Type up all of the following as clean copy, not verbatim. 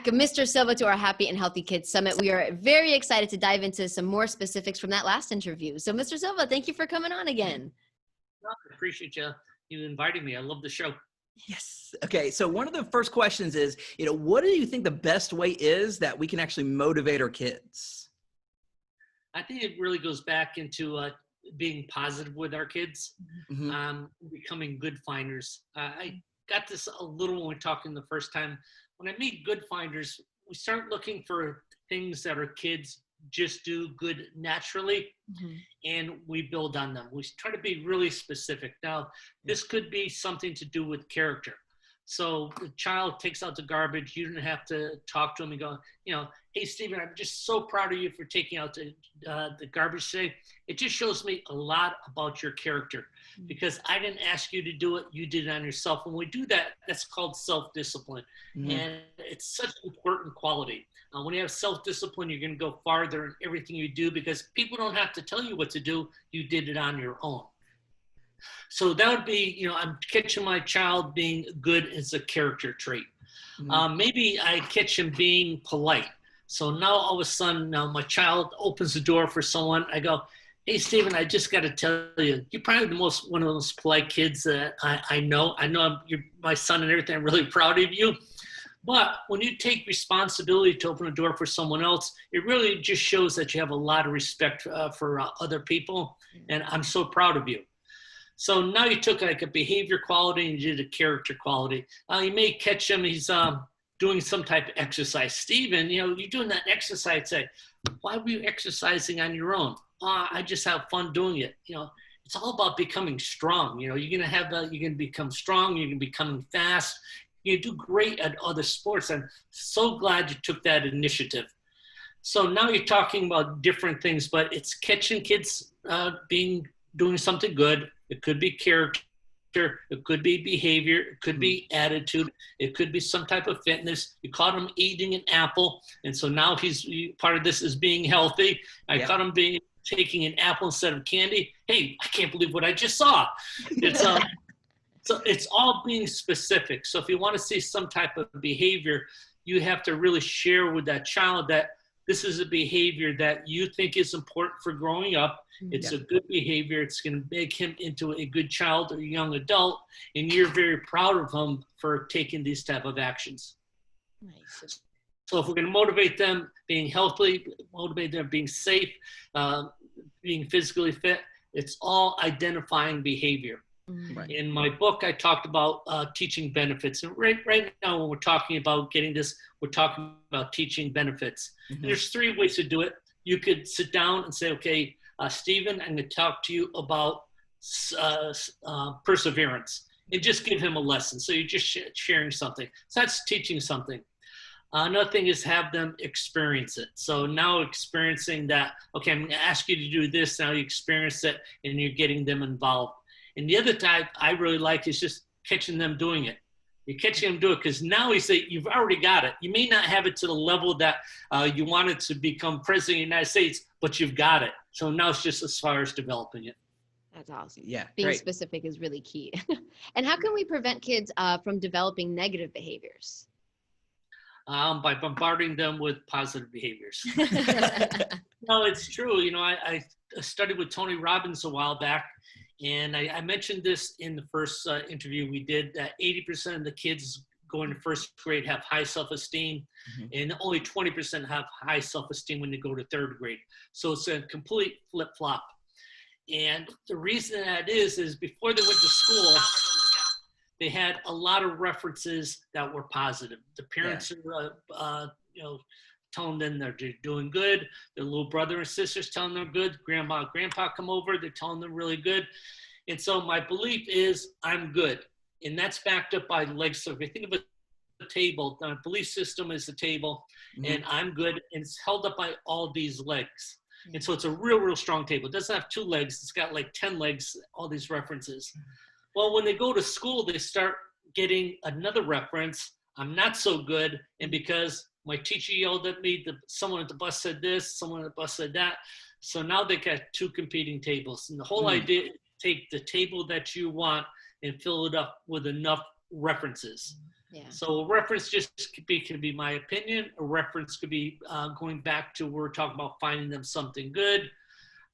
back, Mr. Silva, to our Happy and Healthy Kids Summit. We are very excited to dive into some more specifics from that last interview. So, Mr. Silva, thank you for coming on again. Well, I appreciate you inviting me. I love the show. Yes. Okay. So one of the first questions is, what do you think the best way is that we can actually motivate our kids? I think it really goes back into being positive with our kids, becoming good finders. I got this a little when we were talking the first time. When I meet good finders, we start looking for things that our kids just do good naturally, and we build on them. We try to be really specific. Now, this could be something to do with character. So the child takes out the garbage. You don't have to talk to him and go, hey, Stephen, I'm just so proud of you for taking out the garbage today. It just shows me a lot about your character because I didn't ask you to do it. You did it on yourself. When we do that, that's called self-discipline. And it's such an important quality. When you have self-discipline, you're going to go farther in everything you do because people don't have to tell you what to do. You did it on your own. So that would be, I'm catching my child being good as a character trait. Maybe I catch him being polite. So now all of a sudden, now my child opens the door for someone. I go, hey, Stephen, I just got to tell you, you're probably one of the most polite kids that I know. I know you're my son and everything. I'm really proud of you. But when you take responsibility to open a door for someone else, it really just shows that you have a lot of respect for other people. And I'm so proud of you. So now you took like a behavior quality and you did a character quality. You may catch him, he's doing some type of exercise. Stephen, you're doing that exercise. Say, why were you exercising on your own? I just have fun doing it. It's all about becoming strong. You're going to become strong. You're going to become fast. You do great at other sports. I'm so glad you took that initiative. So now you're talking about different things, but it's catching kids doing something good. It could be character, it could be behavior, it could be attitude, it could be some type of fitness. You caught him eating an apple, and so now part of this is being healthy. I caught him taking an apple instead of candy. Hey, I can't believe what I just saw. It's so it's all being specific. So if you want to see some type of behavior, you have to really share with that child that this is a behavior that you think is important for growing up. It's a good behavior. It's going to make him into a good child or young adult, and you're very proud of him for taking these type of actions. Nice. So if we're going to motivate them being healthy, motivate them being safe, being physically fit, it's all identifying behavior. Right. In my book, I talked about teaching benefits. And right now, when we're talking about getting this, we're talking about teaching benefits. And there's 3 ways to do it. You could sit down and say, okay, Stephen, I'm going to talk to you about perseverance and just give him a lesson. So you're just sharing something. So that's teaching something. Another thing is have them experience it. So now experiencing that, okay, I'm going to ask you to do this. Now you experience it and you're getting them involved. And the other type I really like is just catching them doing it. You're catching them do it because now you've already got it. You may not have it to the level that you wanted to become president of the United States, but you've got it. So now it's just as far as developing it. That's awesome. Yeah, being specific is really key. And how can we prevent kids from developing negative behaviors? By bombarding them with positive behaviors. No, it's true. I studied with Tony Robbins a while back, and I mentioned this in the first interview we did, that 80% of the kids going to first grade have high self-esteem, and only 20% have high self-esteem when they go to third grade. So it's a complete flip-flop. And the reason that is before they went to school, they had a lot of references that were positive. The parents are, telling them they're doing good. Their little brother and sisters telling them good. Grandma and grandpa come over, they're telling them really good. And so my belief is I'm good. And that's backed up by legs. So if you think of a table, the belief system is the table, and I'm good, and it's held up by all these legs. And so it's a real strong table. It doesn't have 2 legs. It's got like 10 legs, all these references. Well, when they go to school, they start getting another reference. I'm not so good. And because my teacher yelled at me, someone at the bus said this, someone at the bus said that. So now they got 2 competing tables. And the whole idea is take the table that you want and fill it up with enough references. Yeah. So a reference just could be my opinion. A reference could be going back to we're talking about finding them something good.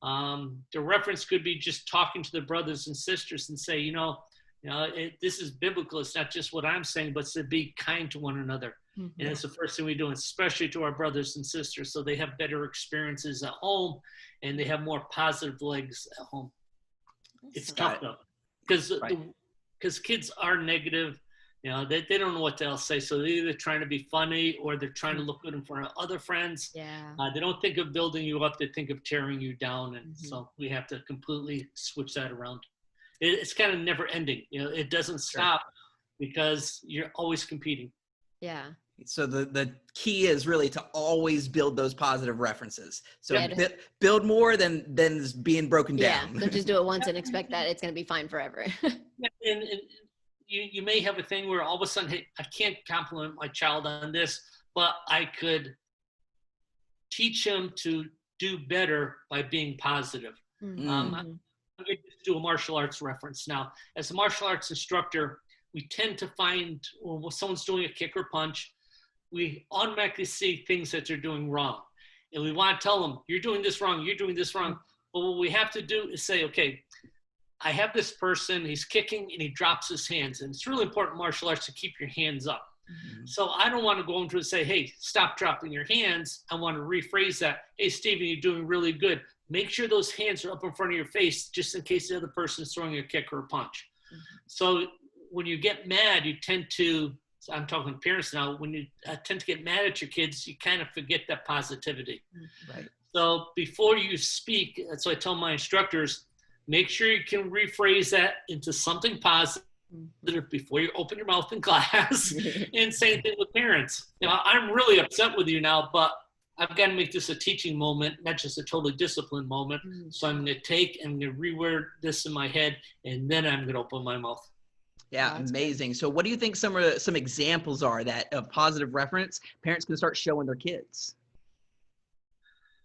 The reference could be just talking to the brothers and sisters and say, this is biblical. It's not just what I'm saying, but to be kind to one another. Mm-hmm. And it's the first thing we do, especially to our brothers and sisters, so they have better experiences at home and they have more positive legs at home. It's tough though, because kids are negative. They don't know what else say. So they're either trying to be funny or they're trying to look good in front of other friends. Yeah. They don't think of building you up. They think of tearing you down. And so we have to completely switch that around. It's kind of never ending. It doesn't stop because you're always competing. Yeah. So the key is really to always build those positive references. So build more than being broken down. Yeah. So just do it once and expect that it's going to be fine forever. and you may have a thing where all of a sudden, hey, I can't compliment my child on this, but I could teach him to do better by being positive. Mm-hmm. I'm going to do a martial arts reference now. As a martial arts instructor, we tend to find when someone's doing a kick or punch, we automatically see things that they're doing wrong. And we want to tell them, you're doing this wrong, you're doing this wrong. But what we have to do is say, okay, I have this person, he's kicking and he drops his hands. And it's really important in martial arts to keep your hands up. Mm-hmm. So I don't want to go into and say, hey, stop dropping your hands. I want to rephrase that. Hey, Steven, you're doing really good. Make sure those hands are up in front of your face just in case the other person is throwing a kick or a punch. Mm-hmm. So when you get mad, you tend to, I'm talking to parents now, when you tend to get mad at your kids, you kind of forget that positivity. Right. So before you speak, that's what I tell my instructors, make sure you can rephrase that into something positive before you open your mouth in class. And same thing with parents. I'm really upset with you now, but I've got to make this a teaching moment, not just a totally disciplined moment. So I'm going to take and reword this in my head, and then I'm going to open my mouth. Yeah, amazing. So what do you think some examples are that of positive reference parents can start showing their kids?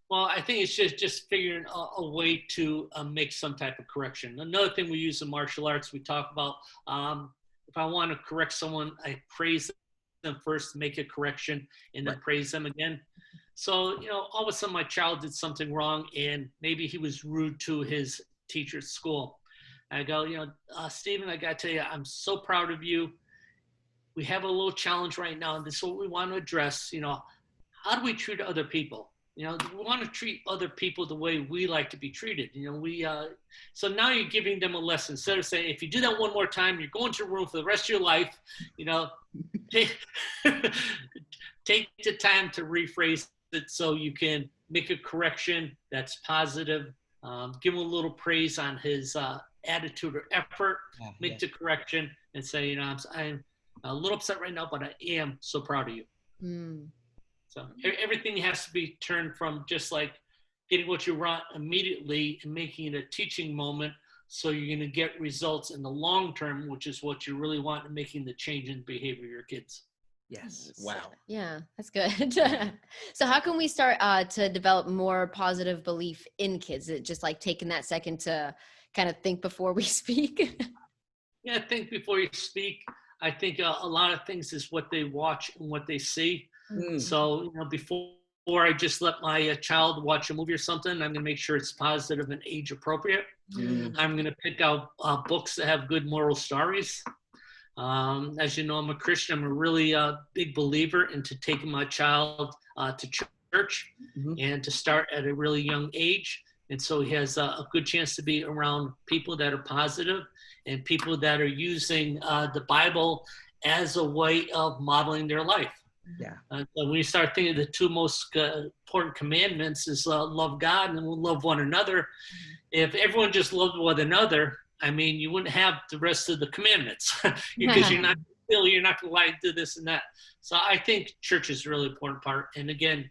Well, I think it's just figuring a way to make some type of correction. Another thing we use in martial arts, we talk about if I want to correct someone, I praise them first, make a correction, and then praise them again. So, all of a sudden my child did something wrong and maybe he was rude to his teacher at school. I go, Steven, I got to tell you, I'm so proud of you. We have a little challenge right now, and this is what we want to address. How do we treat other people? We want to treat other people the way we like to be treated. So now you're giving them a lesson. Instead of saying, if you do that one more time, you're going to a room for the rest of your life. Take the time to rephrase it so you can make a correction that's positive. Give him a little praise on his attitude or effort, make the correction and say, I'm a little upset right now, but I am so proud of you. So everything has to be turned from just like getting what you want immediately and making it a teaching moment. So you're going to get results in the long term, which is what you really want in making the change in behavior of your kids. Yes. Wow. Yeah, that's good. So how can we start to develop more positive belief in kids? Is it just like taking that second to kind of think before we speak? Yeah, think before you speak. I think a lot of things is what they watch and what they see. So, before I just let my child watch a movie or something, I'm going to make sure it's positive and age appropriate. I'm going to pick out books that have good moral stories. As you know, I'm a Christian. I'm a really big believer into taking my child to church and to start at a really young age. And so he has a good chance to be around people that are positive and people that are using the Bible as a way of modeling their life. Yeah. So when you start thinking the two most important commandments is love God and we'll love one another. If everyone just loved one another, you wouldn't have the rest of the commandments because you're not going to lie, do this and that. So I think church is a really important part. And again,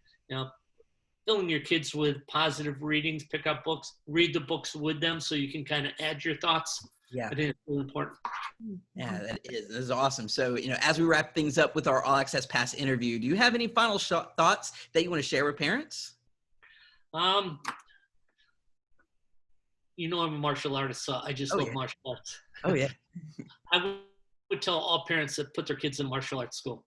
filling your kids with positive readings, pick up books, read the books with them so you can kind of add your thoughts. Yeah. I think it's really important. Yeah, that is awesome. So, as we wrap things up with our All Access Pass interview, do you have any final thoughts that you want to share with parents? I'm a martial artist, so I just love martial arts. Oh, yeah. I would tell all parents that put their kids in martial arts school.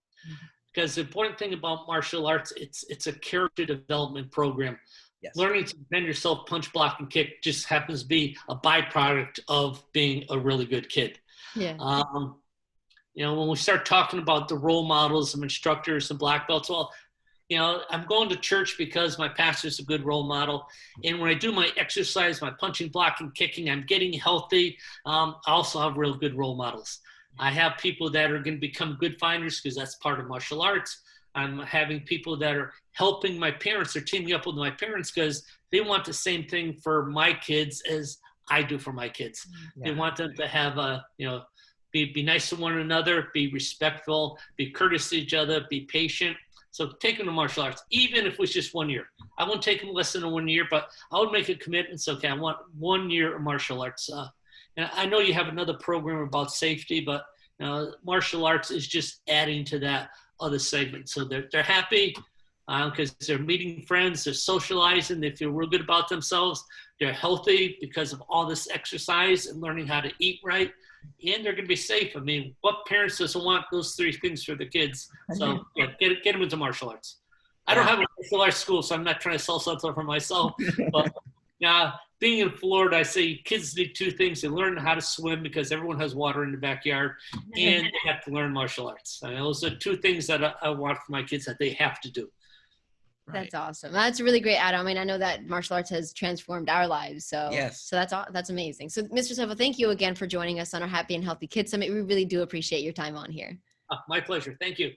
Because the important thing about martial arts, it's a character development program. Yes. Learning to defend yourself, punch, block, and kick just happens to be a byproduct of being a really good kid. Yeah. When we start talking about the role models of instructors and black belts, well, I'm going to church because my pastor's a good role model. And when I do my exercise, my punching, blocking, kicking, I'm getting healthy. I also have real good role models. I have people that are going to become good fighters because that's part of martial arts. I'm having people that are helping my parents or teaming up with my parents because they want the same thing for my kids as I do for my kids. Yeah. They want them to have be nice to one another, be respectful, be courteous to each other, be patient. So take them to martial arts, even if it was just 1 year. I won't take them less than 1 year, but I would make a commitment. So, okay, I want 1 year of martial arts. And I know you have another program about safety, but martial arts is just adding to that other segment. So they're happy because they're meeting friends, they're socializing, they feel real good about themselves. They're healthy because of all this exercise and learning how to eat right. And they're going to be safe. I mean, what parents doesn't want those 3 things for the kids? So yeah, get them into martial arts. I don't have a martial arts school, so I'm not trying to sell something for myself. But being in Florida, I say kids need 2 things. They learn how to swim because everyone has water in the backyard, and they have to learn martial arts. I mean, those are 2 things that I want for my kids that they have to do. Right. That's awesome. That's really great, Adam. I mean, I know that martial arts has transformed our lives. So, yes. So that's amazing. So, Mr. Silva, thank you again for joining us on our Happy and Healthy Kids Summit. We really do appreciate your time on here. My pleasure. Thank you.